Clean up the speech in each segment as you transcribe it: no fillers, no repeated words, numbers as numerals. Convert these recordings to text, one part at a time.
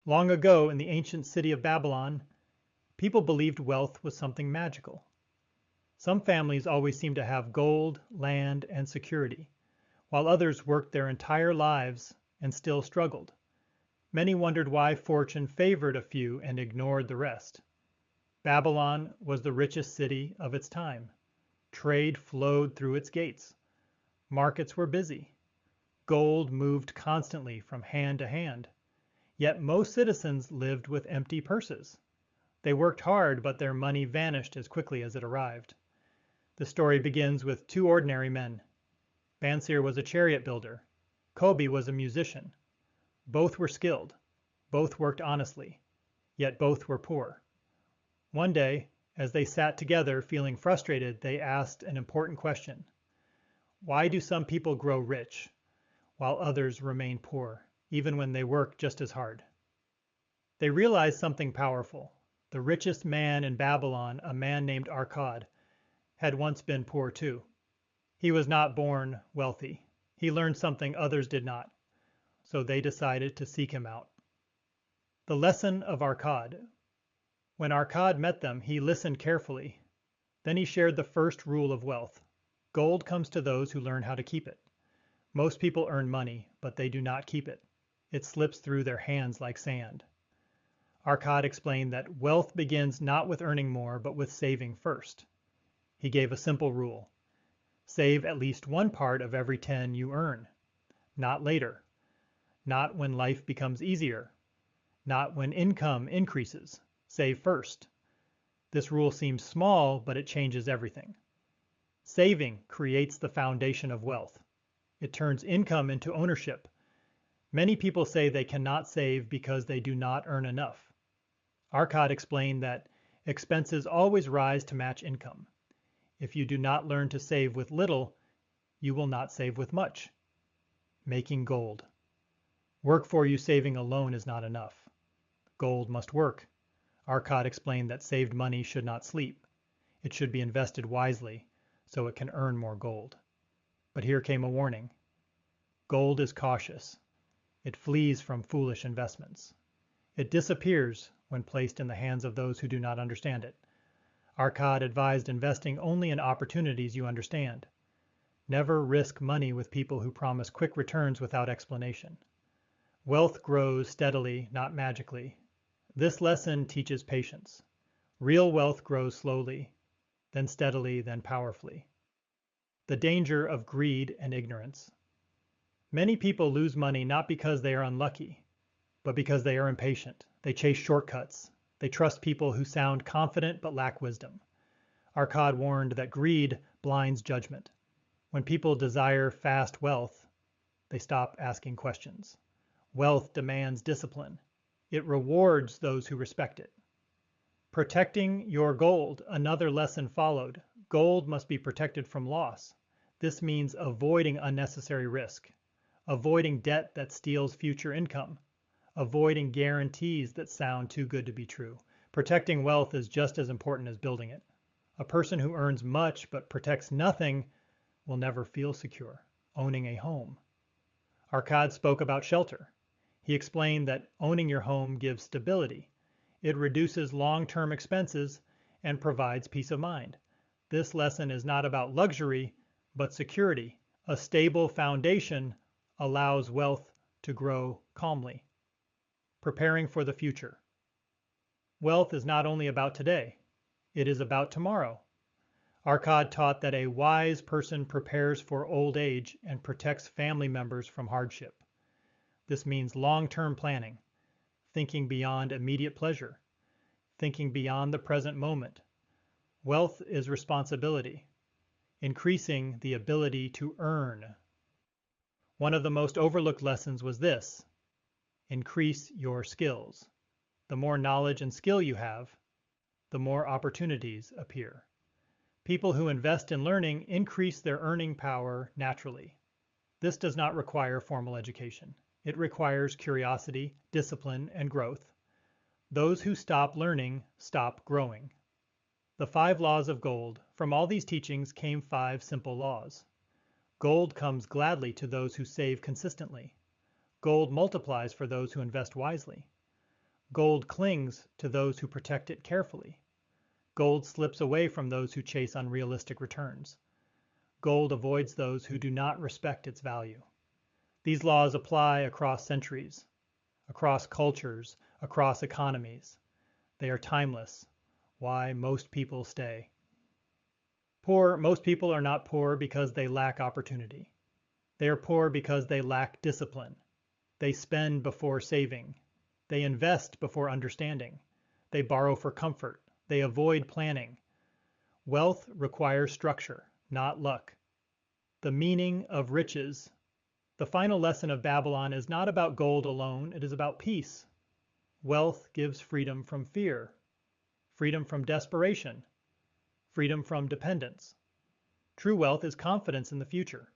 Long ago in the ancient city of Babylon, people believed wealth was something magical. Some families always seemed to have gold, land, and security, while others worked their entire lives and still struggled. Many wondered why fortune favored a few and ignored the rest. Babylon was the richest city of its time. Trade flowed through its gates. Markets were busy. Gold moved constantly from hand to hand. Yet most citizens lived with empty purses. They worked hard, but their money vanished as quickly as it arrived. The story begins with two ordinary men. Bansir was a chariot builder. Kobe was a musician. Both were skilled. Both worked honestly. Yet both were poor. One day, as they sat together feeling frustrated, they asked an important question. Why do some people grow rich while others remain poor, even when they work just as hard? They realized something powerful. The richest man in Babylon, a man named Arkad, had once been poor too. He was not born wealthy. He learned something others did not, so they decided to seek him out. The lesson of Arkad. When Arkad met them, he listened carefully. Then he shared the first rule of wealth. Gold comes to those who learn how to keep it. Most people earn money, but they do not keep it. It slips through their hands like sand. Arkad explained that wealth begins not with earning more, but with saving first. He gave a simple rule. Save at least one part of every 10 you earn. Not later. Not when life becomes easier. Not when income increases. Save first. This rule seems small, but it changes everything. Saving creates the foundation of wealth. It turns income into ownership. Many people say they cannot save because they do not earn enough. Arkad explained that expenses always rise to match income. If you do not learn to save with little, you will not save with much. Making gold. Work for you saving alone is not enough. Gold must work. Arkad explained that saved money should not sleep. It should be invested wisely so it can earn more gold. But here came a warning. Gold is cautious. It flees from foolish investments. It disappears when placed in the hands of those who do not understand it. Arkad advised investing only in opportunities you understand. Never risk money with people who promise quick returns without explanation. Wealth grows steadily, not magically. This lesson teaches patience. Real wealth grows slowly, then steadily, then powerfully. The danger of greed and ignorance. Many people lose money not because they are unlucky, but because they are impatient. They chase shortcuts. They trust people who sound confident but lack wisdom. Arkad warned that greed blinds judgment. When people desire fast wealth, they stop asking questions. Wealth demands discipline. It rewards those who respect it. Protecting your gold, another lesson followed. Gold must be protected from loss. This means avoiding unnecessary risk, avoiding debt that steals future income, avoiding guarantees that sound too good to be true. Protecting wealth is just as important as building it. A person who earns much but protects nothing will never feel secure. Owning a home. Arkad spoke about shelter. He explained that owning your home gives stability. It reduces long-term expenses and provides peace of mind. This lesson is not about luxury, but security. A stable foundation allows wealth to grow calmly. Preparing for the future. Wealth is not only about today, it is about tomorrow. Arkad taught that a wise person prepares for old age and protects family members from hardship. This means long-term planning, thinking beyond immediate pleasure, thinking beyond the present moment. Wealth is responsibility, increasing the ability to earn. One of the most overlooked lessons was this: increase your skills. The more knowledge and skill you have, the more opportunities appear. People who invest in learning increase their earning power naturally. This does not require formal education. It requires curiosity, discipline, and growth. Those who stop learning stop growing. The 5 laws of gold. From all these teachings came 5 simple laws. Gold comes gladly to those who save consistently. Gold multiplies for those who invest wisely. Gold clings to those who protect it carefully. Gold slips away from those who chase unrealistic returns. Gold avoids those who do not respect its value. These laws apply across centuries, across cultures, across economies. They are timeless. Why most people stay. Most people are not poor because they lack opportunity. They are poor because they lack discipline. They spend before saving. They invest before understanding. They borrow for comfort. They avoid planning. Wealth requires structure, not luck. The meaning of riches. The final lesson of Babylon is not about gold alone, it is about peace. Wealth gives freedom from fear, freedom from desperation, freedom from dependence. True wealth is confidence in the future.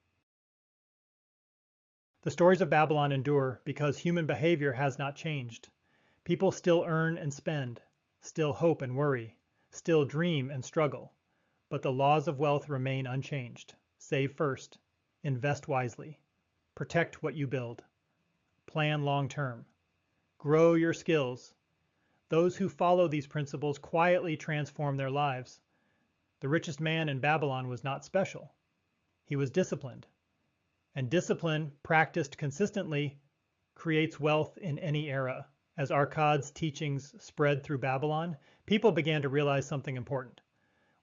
The stories of Babylon endure because human behavior has not changed. People still earn and spend, still hope and worry, still dream and struggle. But the laws of wealth remain unchanged. Save first, invest wisely, protect what you build, plan long term, grow your skills. Those who follow these principles quietly transform their lives. The richest man in Babylon was not special. He was disciplined. And discipline, practiced consistently, creates wealth in any era. As Arkad's teachings spread through Babylon, people began to realize something important.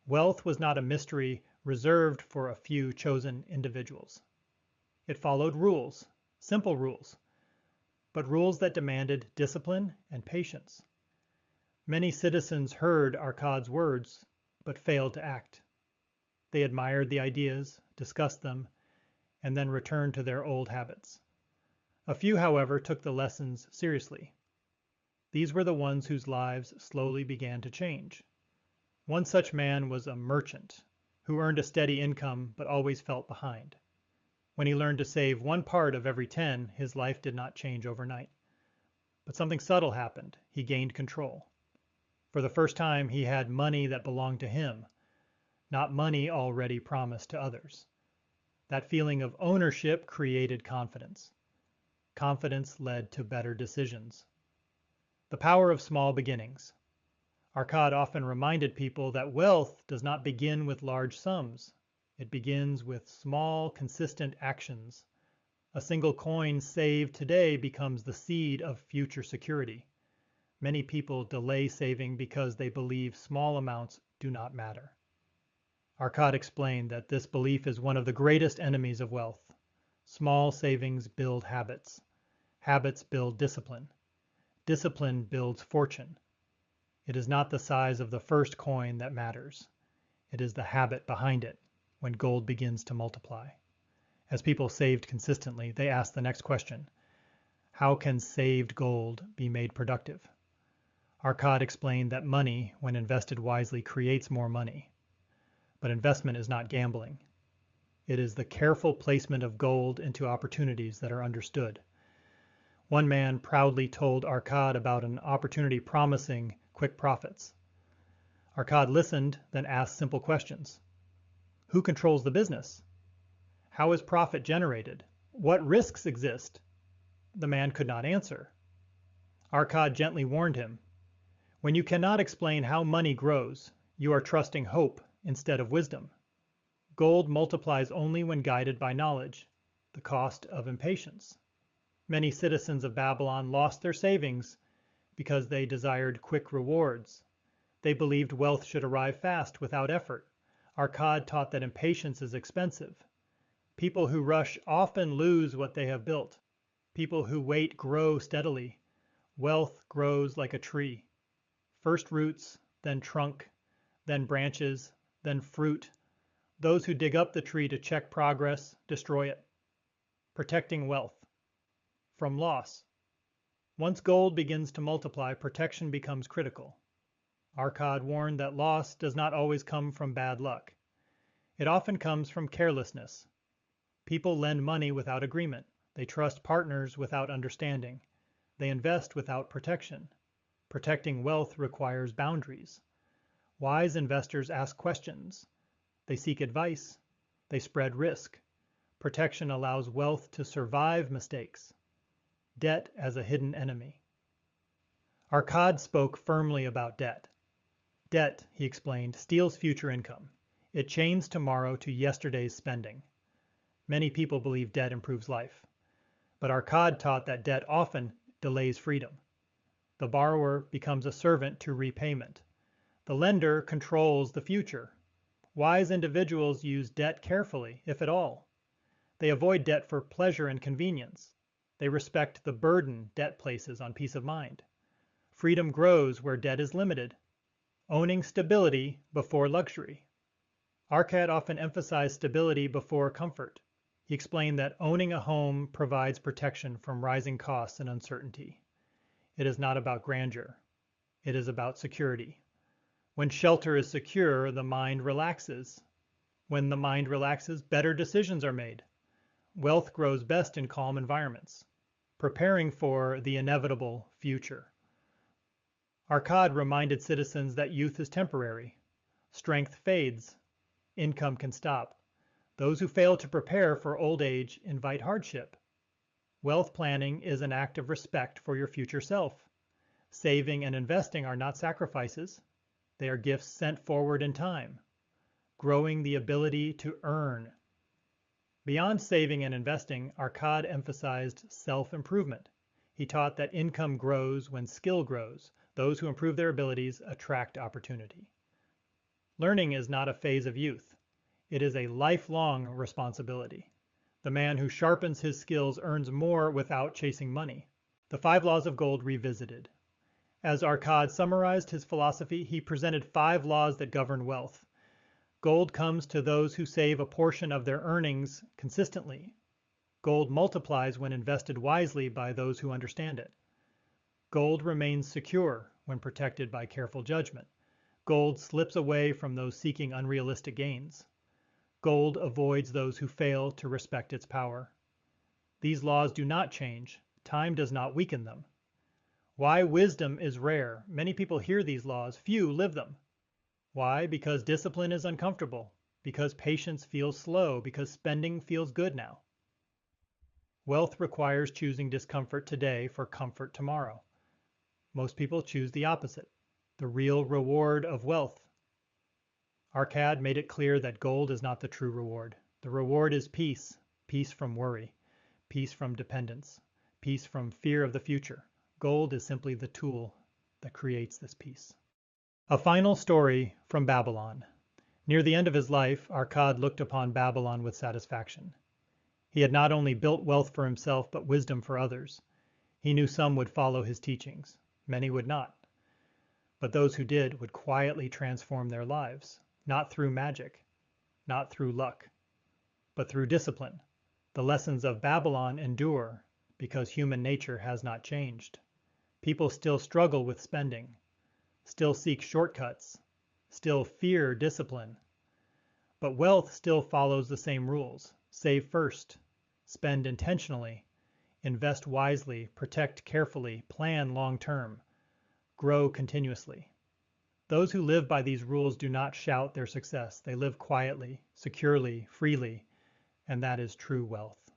Wealth was not a mystery reserved for a few chosen individuals. It followed rules, simple rules, but rules that demanded discipline and patience. Many citizens heard Arkad's words, but failed to act. They admired the ideas, discussed them, and then returned to their old habits. A few, however, took the lessons seriously. These were the ones whose lives slowly began to change. One such man was a merchant who earned a steady income but always felt behind. When he learned to save one part of every 10, his life did not change overnight. But something subtle happened. He gained control. For the first time, he had money that belonged to him, not money already promised to others. That feeling of ownership created confidence. Confidence led to better decisions. The power of small beginnings. Arkad often reminded people that wealth does not begin with large sums. It begins with small, consistent actions. A single coin saved today becomes the seed of future security. Many people delay saving because they believe small amounts do not matter. Arkad explained that this belief is one of the greatest enemies of wealth. Small savings build habits. Habits build discipline. Discipline builds fortune. It is not the size of the first coin that matters. It is the habit behind it when gold begins to multiply. As people saved consistently, they asked the next question: how can saved gold be made productive? Arkad explained that money, when invested wisely, creates more money. But investment is not gambling. It is the careful placement of gold into opportunities that are understood. One man proudly told Arkad about an opportunity promising quick profits. Arkad listened, then asked simple questions. Who controls the business? How is profit generated? What risks exist? The man could not answer. Arkad gently warned him. When you cannot explain how money grows, you are trusting hope instead of wisdom. Gold multiplies only when guided by knowledge, the cost of impatience. Many citizens of Babylon lost their savings because they desired quick rewards. They believed wealth should arrive fast without effort. Arkad taught that impatience is expensive. People who rush often lose what they have built. People who wait grow steadily. Wealth grows like a tree. First roots, then trunk, then branches, then fruit. Those who dig up the tree to check progress destroy it. Protecting wealth from loss. Once gold begins to multiply, protection becomes critical. Arkad warned that loss does not always come from bad luck. It often comes from carelessness. People lend money without agreement. They trust partners without understanding. They invest without protection. Protecting wealth requires boundaries. Wise investors ask questions. They seek advice. They spread risk. Protection allows wealth to survive mistakes. Debt as a hidden enemy. Arcad spoke firmly about debt. Debt, he explained, steals future income. It chains tomorrow to yesterday's spending. Many people believe debt improves life, but Arcad taught that debt often delays freedom. The borrower becomes a servant to repayment. The lender controls the future. Wise individuals use debt carefully, if at all. They avoid debt for pleasure and convenience. They respect the burden debt places on peace of mind. Freedom grows where debt is limited. Owning stability before luxury. Arcad often emphasized stability before comfort. He explained that owning a home provides protection from rising costs and uncertainty. It is not about grandeur. It is about security. When shelter is secure, the mind relaxes. When the mind relaxes, better decisions are made. Wealth grows best in calm environments, preparing for the inevitable future. Arcad reminded citizens that youth is temporary. Strength fades. Income can stop. Those who fail to prepare for old age invite hardship. Wealth planning is an act of respect for your future self. Saving and investing are not sacrifices. They are gifts sent forward in time. Growing the ability to earn. Beyond saving and investing, Arcad emphasized self-improvement. He taught that income grows when skill grows. Those who improve their abilities attract opportunity. Learning is not a phase of youth. It is a lifelong responsibility. The man who sharpens his skills earns more without chasing money. The 5 Laws of Gold Revisited. As Arcad summarized his philosophy, he presented 5 laws that govern wealth. Gold comes to those who save a portion of their earnings consistently. Gold multiplies when invested wisely by those who understand it. Gold remains secure when protected by careful judgment. Gold slips away from those seeking unrealistic gains. Gold avoids those who fail to respect its power. These laws do not change. Time does not weaken them. Why wisdom is rare. Many people hear these laws, few live them. Why? Because discipline is uncomfortable, because patience feels slow, because spending feels good now. Wealth requires choosing discomfort today for comfort tomorrow. Most people choose the opposite, the real reward of wealth. Arcad made it clear that gold is not the true reward. The reward is peace, peace from worry, peace from dependence, peace from fear of the future. Gold is simply the tool that creates this peace. A final story from Babylon. Near the end of his life, Arcad looked upon Babylon with satisfaction. He had not only built wealth for himself, but wisdom for others. He knew some would follow his teachings. Many would not. But those who did would quietly transform their lives, not through magic, not through luck, but through discipline. The lessons of Babylon endure because human nature has not changed. People still struggle with spending, still seek shortcuts, still fear discipline. But wealth still follows the same rules. Save first, spend intentionally, invest wisely, protect carefully, plan long-term, grow continuously. Those who live by these rules do not shout their success. They live quietly, securely, freely, and that is true wealth.